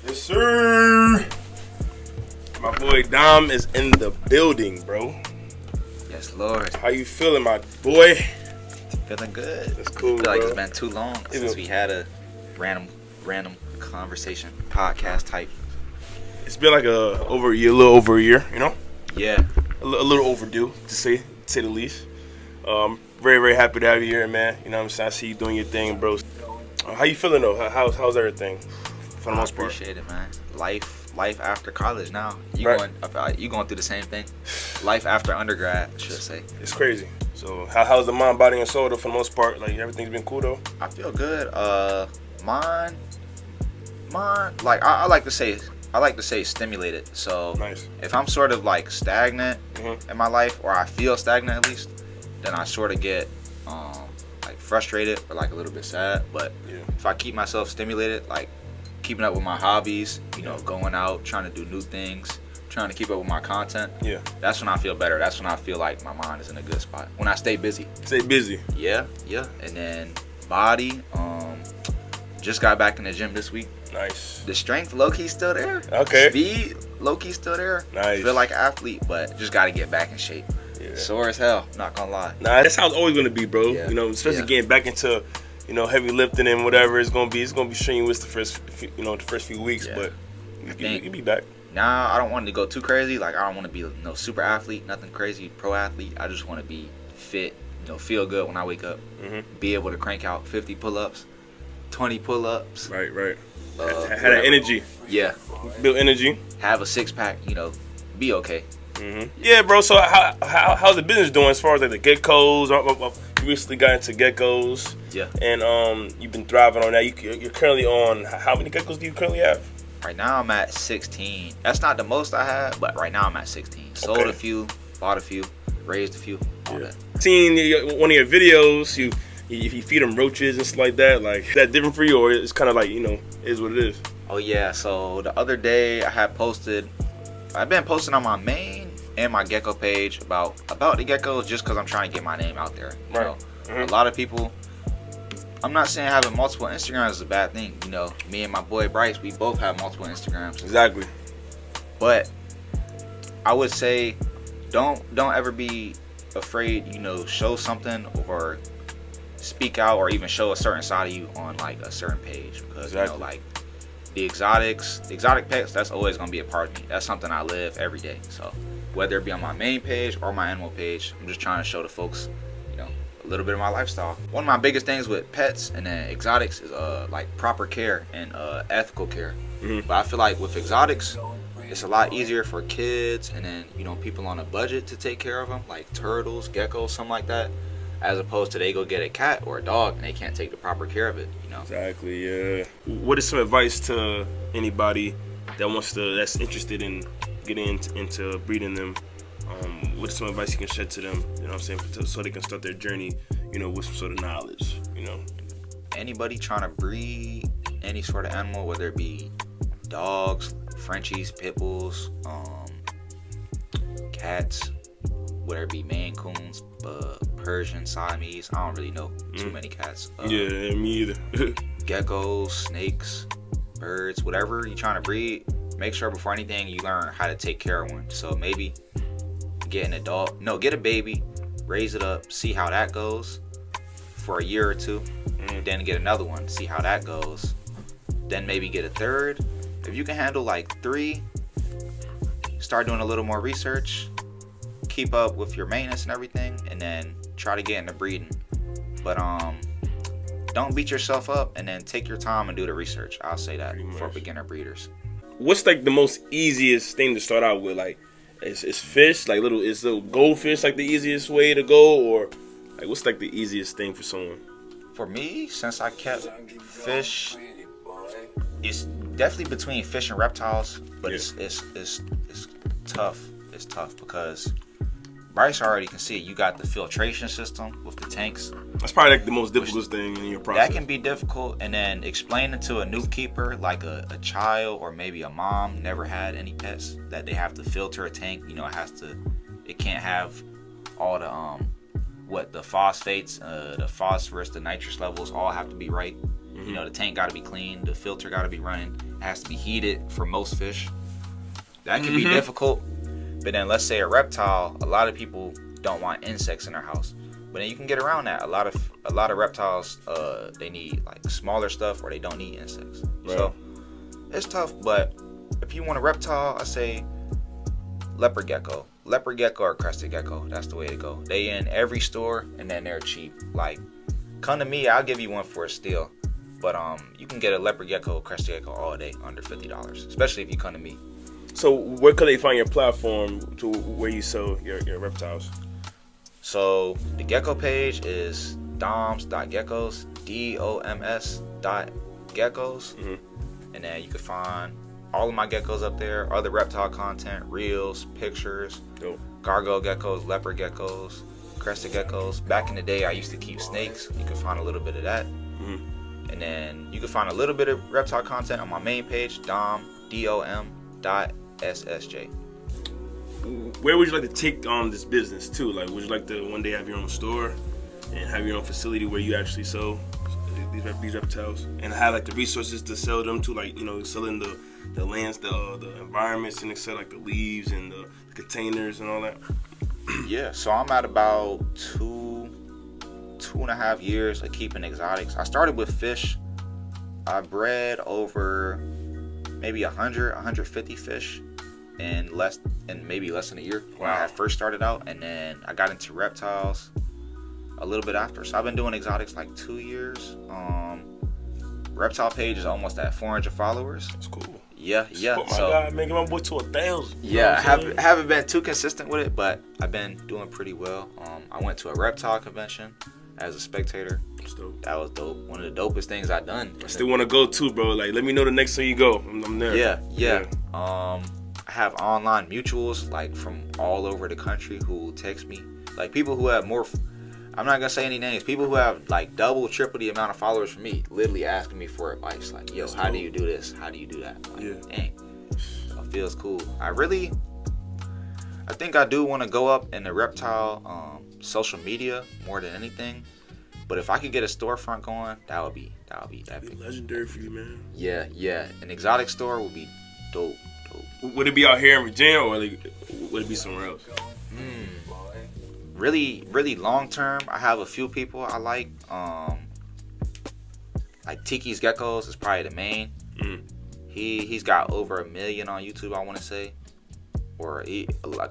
Yes, sir. My boy Dom is in the building, bro. Yes, Lord. How you feeling, my boy? Feeling good. That's cool, I feel like bro. it's been too long since we had a random conversation, podcast type. It's been like a little over a year, you know? Yeah. A little overdue, to say the least. Very, very happy to have you here, man. You know what I'm saying? I see you doing your thing, bro. How you feeling, though? How's everything, for the most part? I appreciate it, man. Life after college now. You Right. going through the same thing? Life after undergrad, I should say. It's crazy. So how's the mind, body, and soul, though, for the most part? Like, everything's been cool, though? I feel good. Mine. Like I like to say stimulated. So Nice. if I'm sort of like stagnant in my life, or I feel stagnant at least, then I sort of get like frustrated or like a little bit sad. But Yeah. if I keep myself stimulated, like keeping up with my hobbies, going out, trying to do new things, trying to keep up with my content, Yeah. that's when I feel better. That's when I feel like my mind is in a good spot. When I stay busy. Stay busy. Yeah. And then body, just got back in the gym this week. Nice. The strength, low-key still there. Okay. Speed, low-key still there. Nice. Feel like an athlete, but just got to get back in shape. Yeah. Sore as hell, not gonna lie. Nah, that's how it's always gonna be, bro. Yeah. You know, especially Yeah. getting back into, heavy lifting and whatever. It's gonna be strenuous the first few weeks, Yeah. but think- you'll be back. Now, I don't want to go too crazy. Like, I don't want to be no super athlete, nothing crazy, pro athlete. I just want to be fit, feel good when I wake up. Be able to crank out 50 pull-ups, 20 pull-ups. Right. Had Whatever. that energy, Yeah. build energy. Have a six-pack, be okay. Yeah, bro. So how's the business doing as far as like the geckos? You recently got into geckos. Yeah. And you've been thriving on that. You're currently on how many geckos do you currently have? Right now, I'm at 16. That's not the most I had, but right now I'm at 16. Sold Okay. a few, bought a few, raised a few, all that. Seen one of your videos. You feed them roaches and stuff like that. Like, is that different for you, or it's kind of like is what it is? Oh yeah, so the other day I've been posting on my main and my gecko page about the geckos just because I'm trying to get my name out there. You know, a lot of people. I'm not saying having multiple Instagrams is a bad thing. Me and my boy Bryce, we both have multiple Instagrams. Exactly. But I would say, don't ever be afraid. Show something or speak out or even show a certain side of you on like a certain page, because Exactly. like the exotic pets, that's always gonna be a part of me. That's something I live every day. So whether it be on my main page or my animal page, I'm just trying to show the folks, a little bit of my lifestyle. One of my biggest things with pets and then exotics is like proper care and ethical care. But I feel like with exotics, it's a lot easier for kids and then people on a budget to take care of them, like turtles, geckos, something like that, as opposed to they go get a cat or a dog and they can't take the proper care of it. Exactly. Yeah. What is some advice to anybody that's interested in getting into breeding them? What's some advice you can shed to them? You know what I'm saying, so they can start their journey, with some sort of knowledge. Anybody trying to breed any sort of animal, whether it be dogs, Frenchies, pit bulls, cats, whether it be Maine Coons, Persian, Siamese, I don't really know too many cats. Yeah, me either. Geckos, snakes, birds, whatever you're trying to breed, make sure before anything you learn how to take care of one. So maybe get a baby, raise it up, see how that goes for a year or two, then get another one, see how that goes, then maybe get a third. If you can handle like 3, start doing a little more research, keep up with your maintenance and everything, and then try to get into breeding. But don't beat yourself up, and then take your time and do the research. I'll say that for beginner breeders. What's like the most easiest thing to start out with? Like, is fish like is little goldfish like the easiest way to go, or like what's like the easiest thing for someone? For me, since I kept fish, it's definitely between fish and reptiles, but it's tough. It's tough because Bryce already can see you got the filtration system with the tanks. That's probably like the most difficult thing in your process. That can be difficult, and then explaining to a new keeper, like a child or maybe a mom never had any pets, that they have to filter a tank. It can't have all the the phosphates, the phosphorus, the nitrous levels all have to be right. You know, the tank got to be clean, the filter got to be running, it has to be heated for most fish. That can be difficult. But then let's say a reptile, a lot of people don't want insects in their house. But then you can get around that. A lot of reptiles, they need like smaller stuff, or they don't need insects. Right. So it's tough. But if you want a reptile, I say leopard gecko or crested gecko. That's the way to go. They in every store, and then they're cheap. Like, come to me, I'll give you one for a steal. But you can get a leopard gecko, crested gecko all day under $50, especially if you come to me. So where could they find your platform to where you sell your reptiles? So the gecko page is doms.geckos, DOMS.geckos. And then you can find all of my geckos up there, other reptile content, reels, pictures, gargoyle geckos, leopard geckos, crested geckos. Back in the day, I used to keep snakes. You can find a little bit of that. And then you can find a little bit of reptile content on my main page, dom.SSJ. Where would you like to take this business to? Like, would you like to one day have your own store and have your own facility where you actually sell these reptiles and have like the resources to sell them to, like, you know, selling the lands, the environments, and etc., like the leaves and the containers and all that? Yeah, so I'm at about 2.5 years of keeping exotics. I started with fish. I bred over maybe 150 fish in maybe less than a year when I first started out, and then I got into reptiles a little bit after. So I've been doing exotics like 2 years. Reptile page is almost at 400 followers. That's cool. Yeah. Oh my God, making my boy to 1,000. Yeah, I haven't been too consistent with it, but I've been doing pretty well. I went to a reptile convention as a spectator. That was dope. One of the dopest things I've done. I still want to go too, bro. Like, let me know the next time you go. I'm there. Yeah. I have online mutuals like from all over the country who text me. Like, people who have more. I'm not gonna say any names. People who have like double, triple the amount of followers from me, literally asking me for advice. Like, yo, how do you do this? How do you do that? Like, dang, it feels cool. I think I do want to go up in the reptile social media more than anything. But if I could get a storefront going, that would be epic. That'd be legendary for you, man. Yeah. An exotic store would be dope. Would it be out here in Virginia, or would it be somewhere else? Really, really long term, I have a few people I like. Like Tiki's Geckos is probably the main. He's got over 1 million on YouTube, I want to say, or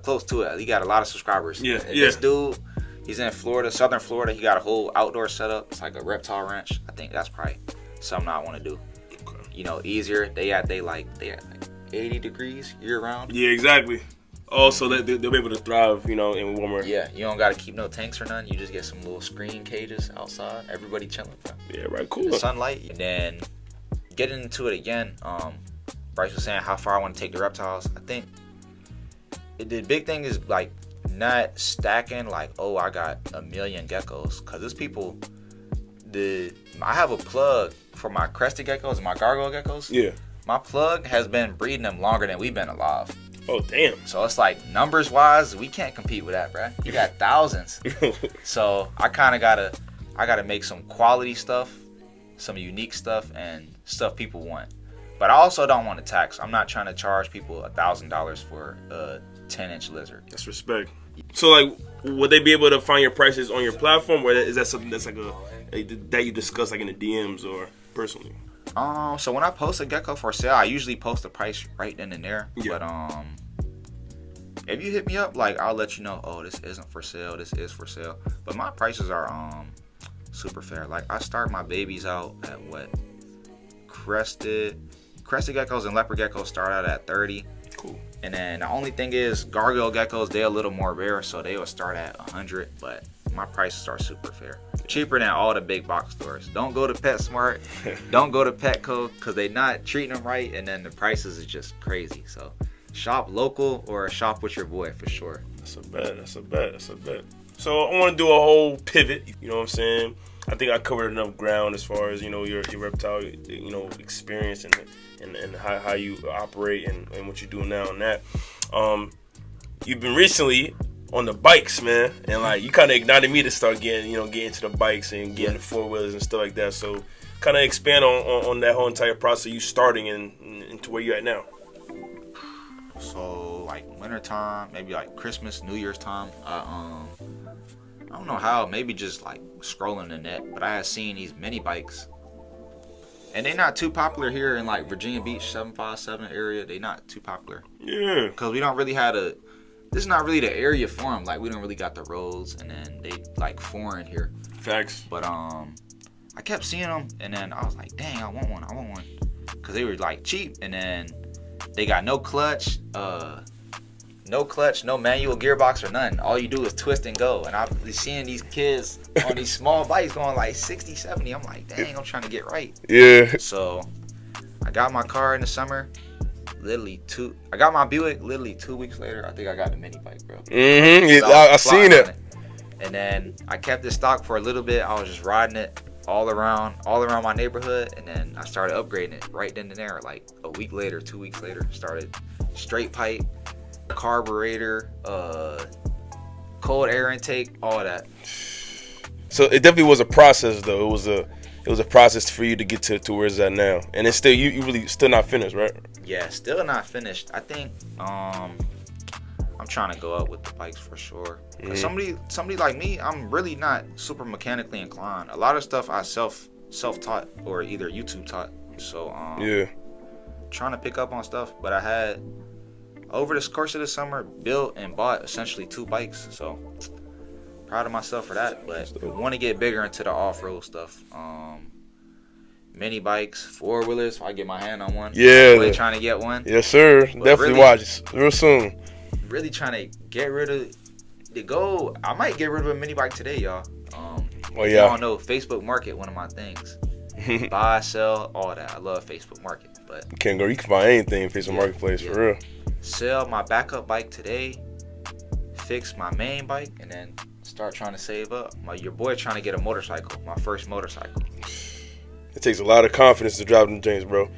close to it. He got a lot of subscribers. This dude, he's in Florida, Southern Florida. He got a whole outdoor setup. It's like a reptile ranch. I think that's probably something I want to do. Okay. You know, easier. They at like 80 degrees year round. Yeah, exactly. Also, they'll be able to thrive, you know, in warmer. Yeah, you don't got to keep no tanks or nothing. You just get some little screen cages outside. Everybody chilling, bro. Yeah, right, cool. The sunlight. And then getting into it again, Bryce was saying how far I want to take the reptiles. I think the big thing is, like, not stacking, like, oh, I got 1 million geckos. Because there's people, I have a plug for my crested geckos and my gargoyle geckos. Yeah. My plug has been breeding them longer than we've been alive. Oh, damn. So it's like, numbers wise, we can't compete with that, bruh. You got thousands. So I kind of gotta make some quality stuff, some unique stuff, and stuff people want. But I also don't want to tax. I'm not trying to charge people $1,000 for a 10-inch lizard. That's respect. So, like, would they be able to find your prices on your platform, or is that something that's like that you discuss like in the DMs or personally? So when I post a gecko for sale, I usually post the price right then and there. Yeah. But if you hit me up, like, I'll let you know, oh, this isn't for sale, this is for sale. But my prices are super fair. Like, I start my babies out at what? Crested geckos and leopard geckos start out at 30. Cool. And then the only thing is, gargoyle geckos, they're a little more rare, so they will start at 100. But my prices are super fair. Cheaper than all the big box stores. Don't go to PetSmart. Don't go to Petco, because they not treating them right, and then the prices is just crazy. So shop local or shop with your boy for sure. That's a bet. So I want to do a whole pivot. You know what I'm saying? I think I covered enough ground as far as, you know, your reptile, you know, experience and how you operate and what you do now and that. You've been recently on the bikes, man, and like you kind of ignited me to start getting into the bikes and getting the 4-wheelers and stuff like that. So kind of expand on that whole entire process, you starting into where you're at now. So like winter time, maybe like Christmas, New Year's time. I don't know how, maybe just like scrolling the net, but I had seen these mini bikes, and they're not too popular here in like Virginia Beach 757 area. They not too popular. Yeah. Cause we don't really have this is not really the area for them. Like we don't really got the roads, and then they like foreign here. Facts. But I kept seeing them, and then I was like, dang, I want one, cause they were like cheap, and then they got no clutch, no manual gearbox or nothing. All you do is twist and go. And I've been seeing these kids on these small bikes going like 60, 70. I'm like, dang, I'm trying to get right. Yeah. So I got my car in the summer. I got my Buick. Literally 2 weeks later, I think I got the mini bike, bro. Mm-hmm. So I seen it. And then I kept it stock for a little bit. I was just riding it all around my neighborhood, and then I started upgrading it right then and there. Like a week later, 2 weeks later, started straight pipe, carburetor, cold air intake, all that. So it definitely was a process, though. It was a process for you to get to where it's at now, and it's still you really still not finished, right? Yeah, still not finished. I think I'm trying to go up with the bikes for sure. Mm-hmm. Somebody like me, I'm really not super mechanically inclined. A lot of stuff I self-taught or either YouTube taught. So yeah, trying to pick up on stuff, but I had over the course of the summer built and bought essentially 2 bikes. So proud of myself for that, but want to get bigger into the off-road stuff. Mini bikes, 4-wheelers, if I get my hand on one. Yeah. Really trying to get one. Yes, sir. But definitely really, watch it real soon. Really trying to get rid of the goal. I might get rid of a mini bike today, y'all. Well, yeah. Y'all know Facebook Market, one of my things. Buy, sell, all that. I love Facebook Market, but you can't go. You can find anything in Facebook Marketplace for real. Sell my backup bike today. Fix my main bike, and then start trying to save up. Your boy trying to get a motorcycle, my first motorcycle. It takes a lot of confidence to drive them James, bro.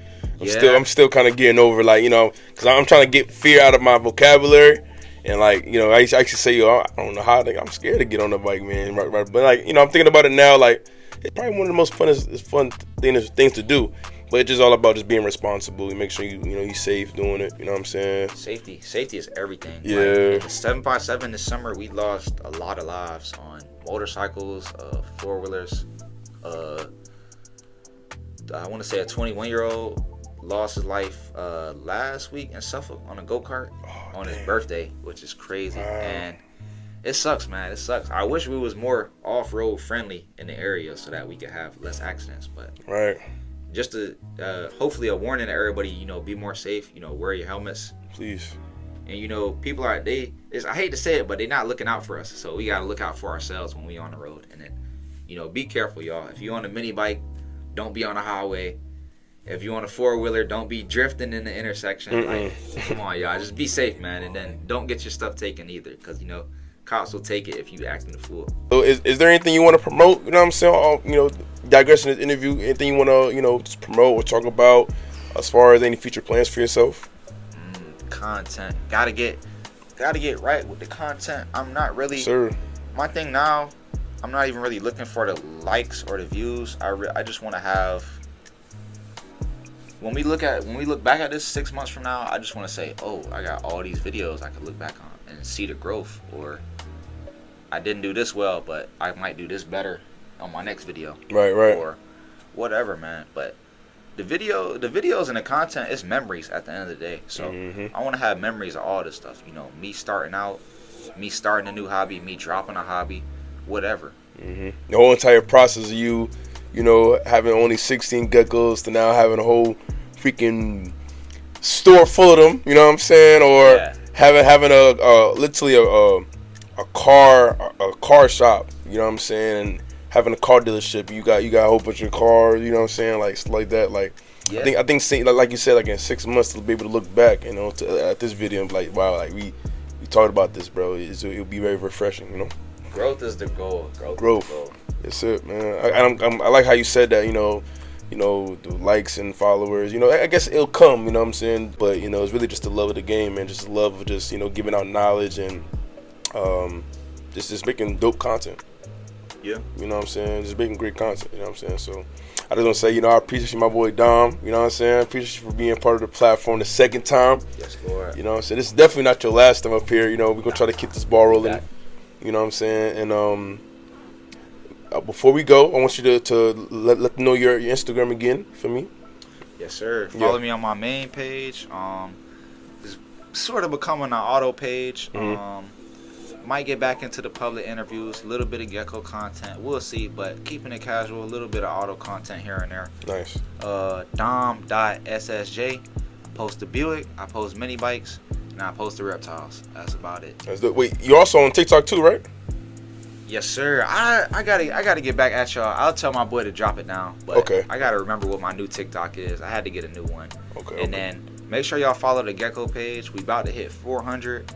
I'm still kind of getting over, like, you know, because I'm trying to get fear out of my vocabulary. And, like, you know, I used to say, yo, I don't know how. I'm scared to get on the bike, man. Right. But, like, you know, I'm thinking about it now. Like, it's probably one of the most fun things to do. But it's just all about just being responsible. You make sure you're safe doing it. You know what I'm saying? Safety is everything. Yeah. Like, 757 this summer, we lost a lot of lives on motorcycles, 4-wheelers. I want to say a 21-year-old lost his life last week in Suffolk on a go-kart on his birthday, which is crazy. Wow. And it sucks, man. It sucks. I wish we was more off-road friendly in the area so that we could have less accidents. But right. Just to hopefully a warning to everybody, be more safe. Wear your helmets, please. And people are I hate to say it, but they're not looking out for us. So we gotta look out for ourselves when we on the road. And then, be careful, y'all. If you on a mini bike, don't be on a highway. If you on a 4-wheeler, don't be drifting in the intersection. Like, come on, y'all, just be safe, man. And then don't get your stuff taken either, because cops will take it if you acting a fool. So is there anything you want to promote? You know what I'm saying? Digressing this interview, anything you want to just promote or talk about as far as any future plans for yourself? Content. Gotta get right with the content. I'm not really. Sir. My thing now, I'm not even really looking for the likes or the views. I just want to have. When we look back at this 6 months from now, I just want to say, oh, I got all these videos I could look back on and see the growth. Or I didn't do this well, but I might do this better on my next video. Right. Or whatever, man. But the videos and the content is memories at the end of the day. So I want to have memories of all this stuff. Me starting out, me starting a new hobby, me dropping a hobby, whatever. The whole entire process of you having only 16 geckos to now having a whole freaking store full of them. You know what I'm saying? Or having a literally a car shop. You know what I'm saying? And having a car dealership. You got a whole bunch of cars. You know what I'm saying? Like stuff like that. Like I think like you said, like in 6 months to be able to look back, at this video and be like, wow, like we talked about this, bro. It'll be very refreshing. Growth is the goal. Growth. That's it, man. I like how you said that. The likes and followers. I guess it'll come. You know what I'm saying? But it's really just the love of the game, and just the love of just giving out knowledge and just making dope content. Yeah. You know what I'm saying? Just making great content. You know what I'm saying? So, I just want to say, I appreciate you, my boy Dom. You know what I'm saying? I appreciate you for being part of the platform the second time. Yes, Lord. You know what I'm saying? This is definitely not your last time up here. We're going to try to keep this ball rolling. You know what I'm saying? And before we go, I want you to let them know your Instagram again for me. Yes, sir. Follow me on my main page. It's sort of becoming an auto page. Might get back into the public interviews, a little bit of gecko content. We'll see, but keeping it casual, a little bit of auto content here and there. Nice. Dom.ssj. I post the Buick, I post mini bikes, and I post the reptiles. That's about it. Wait, you're also on TikTok too, right? Yes, sir. I gotta get back at y'all. I'll tell my boy to drop it now. But okay. I gotta remember what my new TikTok is. I had to get a new one. Okay. And then make sure y'all follow the Gecko page. We about to hit 400.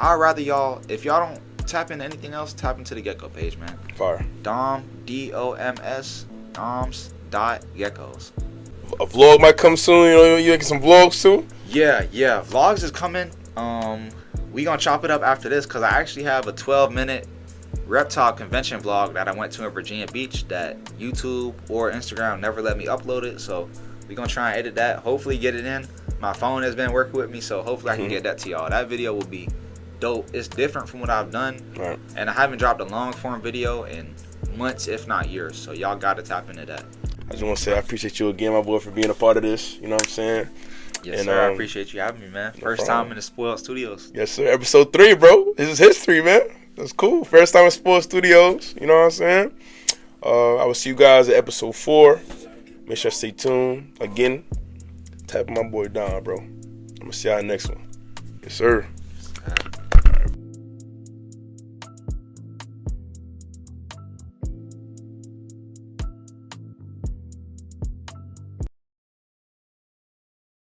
I'd rather y'all, if y'all don't tap into anything else, tap into the Gecko page, man. Fire. Dom, Doms, Doms.geckos. A vlog might come soon. You making some vlogs too? Yeah. Vlogs is coming. We gonna chop it up after this because I actually have a 12-minute reptile convention vlog that I went to in Virginia Beach that YouTube or Instagram never let me upload it. So we gonna try and edit that. Hopefully get it in. My phone has been working with me, so hopefully I can get that to y'all. That video will be dope. It's different from what I've done, right. And I haven't dropped a long form video in months, if not years. So y'all gotta tap into that. I just want to say I appreciate you again, my boy, for being a part of this. You know what I'm saying? Yes, sir. I appreciate you having me, man. First time in the Spoiled Studios. Yes, sir. Episode 3, bro. This is history, man. That's cool. First time in Spoiled Studios. You know what I'm saying? I will see you guys at episode 4. Make sure to stay tuned. Again, tap my boy Don, bro. I'm going to see y'all next one. Yes, sir.